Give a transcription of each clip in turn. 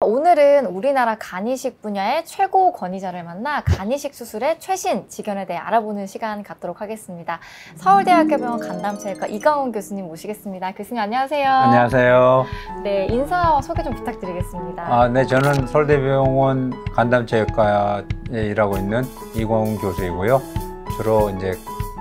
오늘은 우리나라 간이식 분야의 최고 권위자를 만나 간이식 수술의 최신 지견에 대해 알아보는 시간 갖도록 하겠습니다. 서울대학교병원 간담체외과 이강훈 교수님 모시겠습니다. 교수님 안녕하세요. 안녕하세요. 네, 인사 소개 좀 부탁드리겠습니다. 네, 저는 서울대병원 간담체외과에 일하고 있는 이강훈 교수이고요. 주로 이제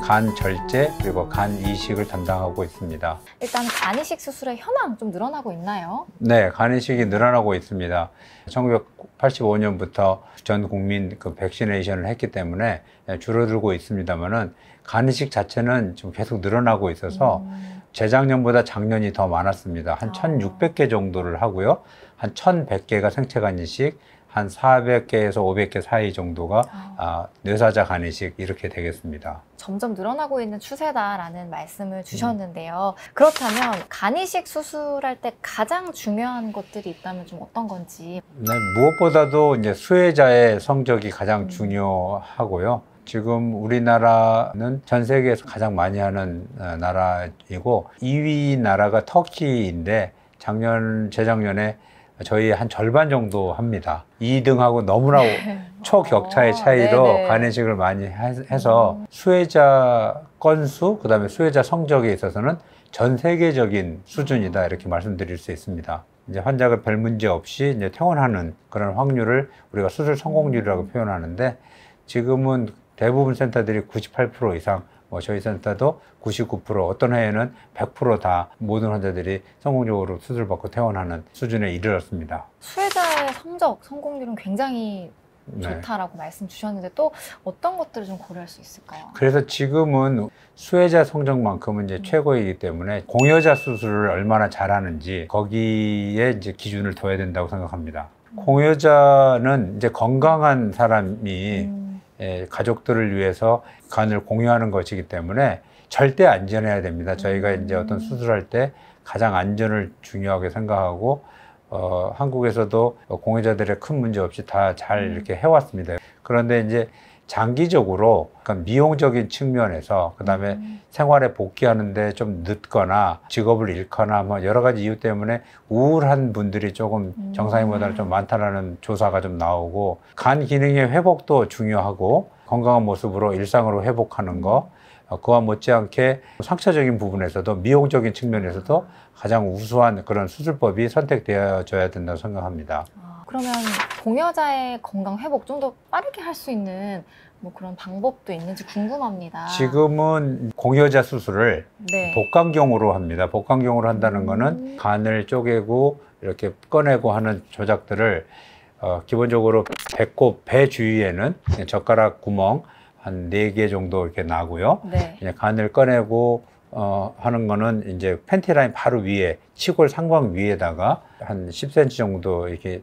간 절제 그리고 간 이식을 담당하고 있습니다. 일단 간이식 수술의 현황 좀 늘어나고 있나요? 네, 간이식이 늘어나고 있습니다. 1985년부터 전 국민 백시네이션을 했기 때문에 줄어들고 있습니다만은 간이식 자체는 좀 계속 늘어나고 있어서 재작년보다 작년이 더 많았습니다. 한 1,600개 정도를 하고요. 한 1,100개가 생체 간이식, 한 400개에서 500개 사이 정도가 뇌사자 간이식 이렇게 되겠습니다. 점점 늘어나고 있는 추세다라는 말씀을 주셨는데요. 그렇다면 간이식 수술할 때 가장 중요한 것들이 있다면 좀 어떤 건지? 네, 무엇보다도 이제 수혜자의 성적이 가장 중요하고요. 지금 우리나라는 전 세계에서 가장 많이 하는 나라이고 2위 나라가 터키인데 재작년에 저희 한 절반 정도 합니다. 2등하고 너무나 초격차의 차이로 간이식을 많이 해서 수혜자 건수, 그 다음에 수혜자 성적에 있어서는 전 세계적인 수준이다 이렇게 말씀드릴 수 있습니다. 이제 환자가 별 문제 없이 이제 퇴원하는 그런 확률을 우리가 수술 성공률이라고 표현하는데 지금은 대부분 센터들이 98% 이상, 저희 센터도 99%, 어떤 해에는 100% 다 모든 환자들이 성공적으로 수술받고 퇴원하는 수준에 이르렀습니다. 수혜자의 성공률은 굉장히 좋다라고 말씀 주셨는데 또 어떤 것들을 좀 고려할 수 있을까요? 그래서 지금은 수혜자 성적만큼은 이제 최고이기 때문에 공여자 수술을 얼마나 잘하는지 거기에 이제 기준을 둬야 된다고 생각합니다. 공여자는 이제 건강한 사람이 가족들을 위해서 간을 공유하는 것이기 때문에 절대 안전해야 됩니다. 저희가 이제 어떤 수술할 때 가장 안전을 중요하게 생각하고 한국에서도 공여자들의 큰 문제 없이 다 잘 이렇게 해왔습니다. 그런데 이제 장기적으로 그러니까 미용적인 측면에서 그다음에 생활에 복귀하는데 좀 늦거나 직업을 잃거나 뭐 여러 가지 이유 때문에 우울한 분들이 조금 정상인보다는 좀 많다라는 조사가 좀 나오고 간 기능의 회복도 중요하고 건강한 모습으로 일상으로 회복하는 거 그와 못지않게 상처적인 부분에서도 미용적인 측면에서도 가장 우수한 그런 수술법이 선택되어져야 된다고 생각합니다. 그러면 공여자의 건강 회복 좀 더 빠르게 할 수 있는 뭐 그런 방법도 있는지 궁금합니다. 지금은 공여자 수술을 네. 복강경으로 합니다. 복강경으로 한다는 거는 간을 쪼개고 이렇게 꺼내고 하는 조작들을 기본적으로 배꼽, 배 주위에는 젓가락 구멍 한 4개 정도 이렇게 나고요. 네. 간을 꺼내고 하는 거는 이제 팬티 라인 바로 위에 치골 상방 위에다가 한 10cm 정도 이렇게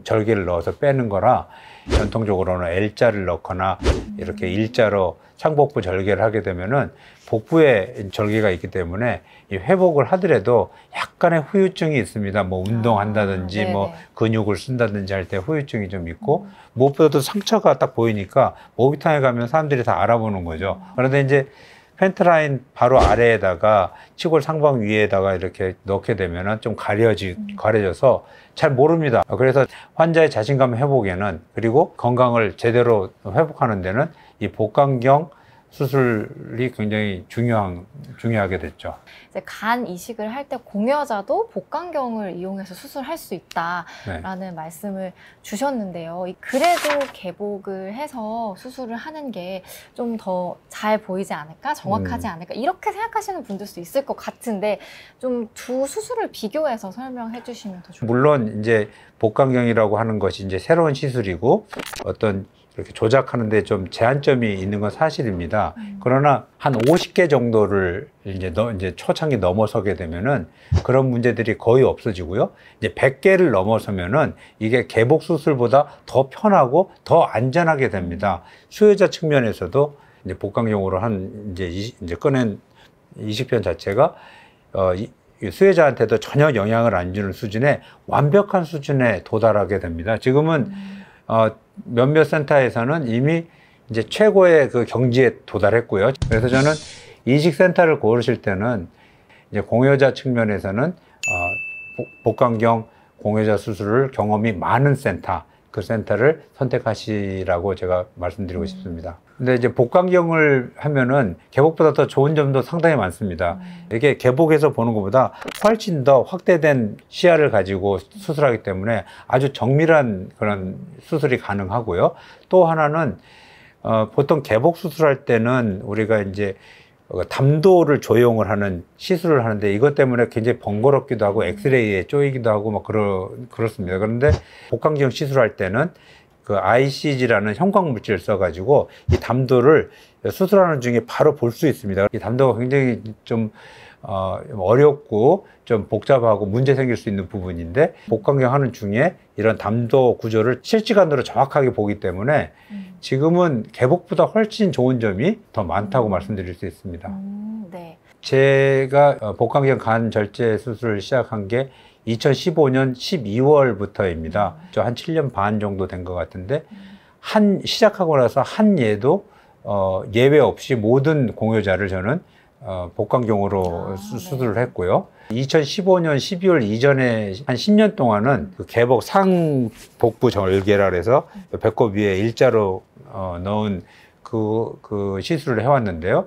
절개를 넣어서 빼는 거라 전통적으로는 L자를 넣거나 이렇게 일자로 상복부 절개를 하게 되면은 복부에 절개가 있기 때문에 이 회복을 하더라도 약간의 후유증이 있습니다. 뭐 운동한다든지 뭐 근육을 쓴다든지 할 때 후유증이 좀 있고 무엇보다도 상처가 딱 보이니까 목욕탕에 가면 사람들이 다 알아보는 거죠. 그런데 이제 팬트라인 바로 아래에다가 치골 상방 위에다가 이렇게 넣게 되면은 좀 가려져서 잘 모릅니다. 그래서 환자의 자신감 회복에는 그리고 건강을 제대로 회복하는 데는 이 복강경 수술이 굉장히 중요하게 됐죠. 이제 간 이식을 할 때 공여자도 복강경을 이용해서 수술할 수 있다라는 말씀을 주셨는데요. 그래도 개복을 해서 수술을 하는 게 좀 더 잘 보이지 않을까, 정확하지 않을까 이렇게 생각하시는 분들도 있을 것 같은데 좀 두 수술을 비교해서 설명해 주시면 더 좋을 것 같아요. 물론 이제 복강경이라고 하는 것이 이제 새로운 시술이고 어떤 이렇게 조작하는데 좀 제한점이 있는 건 사실입니다. 그러나 한 50개 정도를 이제 초창기 넘어서게 되면은 그런 문제들이 거의 없어지고요. 이제 100개를 넘어서면은 이게 개복 수술보다 더 편하고 더 안전하게 됩니다. 수혜자 측면에서도 이제 복강경으로 이제 꺼낸 이식편 자체가 수혜자한테도 전혀 영향을 안 주는 수준의 완벽한 수준에 도달하게 됩니다. 지금은 몇몇 센터에서는 이미 이제 최고의 그 경지에 도달했고요. 그래서 저는 이식센터를 고르실 때는 이제 공여자 측면에서는 복강경 공여자 수술을 경험이 많은 센터, 그 센터를 선택하시라고 제가 말씀드리고 싶습니다. 근데 이제 복강경을 하면은 개복보다 더 좋은 점도 상당히 많습니다. 이게 개복에서 보는 것보다 훨씬 더 확대된 시야를 가지고 수술하기 때문에 아주 정밀한 그런 수술이 가능하고요. 또 하나는 보통 개복 수술할 때는 우리가 이제 담도를 조형을 하는 시술을 하는데 이것 때문에 굉장히 번거롭기도 하고 엑스레이에 쪼이기도 하고 막 그렇습니다. 그런데 복강경 시술할 때는 그 ICG라는 형광 물질을 써가지고 이 담도를 수술하는 중에 바로 볼 수 있습니다. 이 담도가 굉장히 좀 어렵고 좀 복잡하고 문제 생길 수 있는 부분인데 복강경 하는 중에 이런 담도 구조를 실시간으로 정확하게 보기 때문에 지금은 개복보다 훨씬 좋은 점이 더 많다고 말씀드릴 수 있습니다. 네. 제가 복강경 간 절제 수술을 시작한 게 2015년 12월부터입니다. 한 7년 반 정도 된 것 같은데 시작하고 나서 한 예도 예외 없이 모든 공여자를 저는 복강경으로 수술을 했고요. 2015년 12월 이전에 한 10년 동안은 그 개복 상복부 절개라 그래서 배꼽 위에 일자로 넣은 그 시술을 해왔는데요.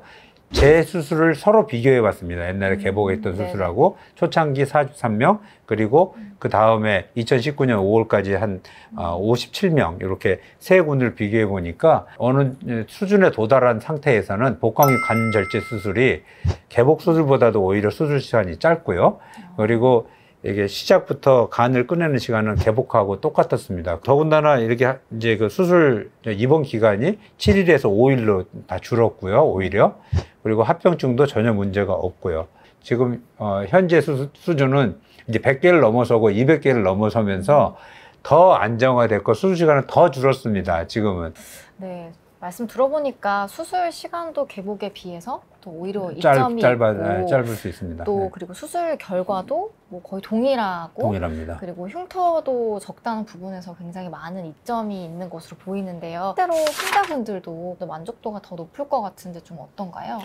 제 수술을 서로 비교해 봤습니다. 옛날에 개복했던 수술하고 초창기 43명 그리고 그 다음에 2019년 5월까지 한 57명 이렇게 세 군을 비교해 보니까 어느 수준에 도달한 상태에서는 복강경 간절제 수술이 개복 수술보다도 오히려 수술 시간이 짧고요. 그리고 이게 시작부터 간을 꺼내는 시간은 개복하고 똑같았습니다. 더군다나 이렇게 이제 그 수술 입원 기간이 7일에서 5일로 다 줄었고요. 오히려. 그리고 합병증도 전혀 문제가 없고요. 지금 현재 수준은 이제 100개를 넘어서고 200개를 넘어서면서 더 안정화됐고 수술 시간은 더 줄었습니다. 지금은. 네. 말씀 들어보니까 수술 시간도 개복에 비해서 또 오히려 이점이 있고 짧을 수 있습니다. 또 네. 그리고 수술 결과도 뭐 거의 동일합니다. 그리고 흉터도 적다는 부분에서 굉장히 많은 이점이 있는 것으로 보이는데요. 실제로 환자분들도 만족도가 더 높을 것 같은데 좀 어떤가요?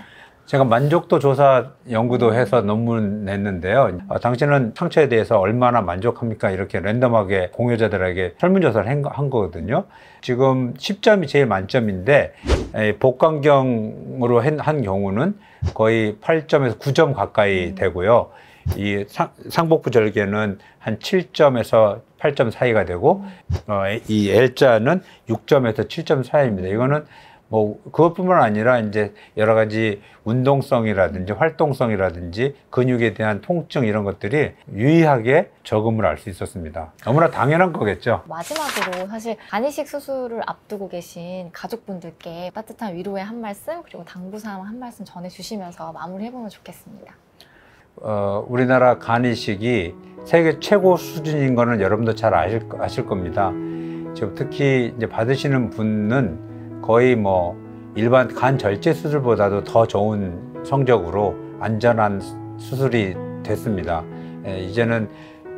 제가 만족도 조사 연구도 해서 논문 냈는데요. 당신은 상처에 대해서 얼마나 만족합니까? 이렇게 랜덤하게 공여자들에게 설문조사를 한 거거든요. 지금 10점이 제일 만점인데 복강경으로 한 경우는 거의 8점에서 9점 가까이 되고요. 이 상복부 절개는 한 7점에서 8점 사이가 되고 이 L자는 6점에서 7점 사이입니다. 이거는 뭐 그것뿐만 아니라 이제 여러 가지 운동성이라든지 활동성이라든지 근육에 대한 통증 이런 것들이 유의하게 적음을 알 수 있었습니다. 너무나 당연한 거겠죠. 마지막으로 사실 간이식 수술을 앞두고 계신 가족분들께 따뜻한 위로의 한 말씀 그리고 당부사항 한 말씀 전해주시면서 마무리해보면 좋겠습니다. 우리나라 간이식이 세계 최고 수준인 거는 여러분도 잘 아실 겁니다. 지금 특히 이제 받으시는 분은 거의 뭐 일반 간 절제 수술보다도 더 좋은 성적으로 안전한 수술이 됐습니다. 이제는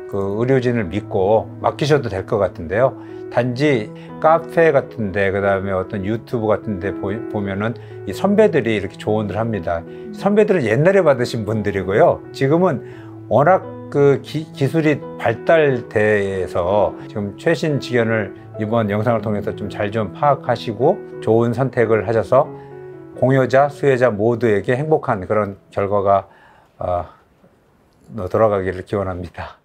그 의료진을 믿고 맡기셔도 될 것 같은데요. 단지 카페 같은데 그다음에 어떤 유튜브 같은데 보면은 이 선배들이 이렇게 조언을 합니다. 선배들은 옛날에 받으신 분들이고요. 지금은 워낙 그 기술이 발달돼서 지금 최신 지견을 이번 영상을 통해서 좀 잘 좀 파악하시고 좋은 선택을 하셔서 공여자, 수혜자 모두에게 행복한 그런 결과가 돌아가기를 기원합니다.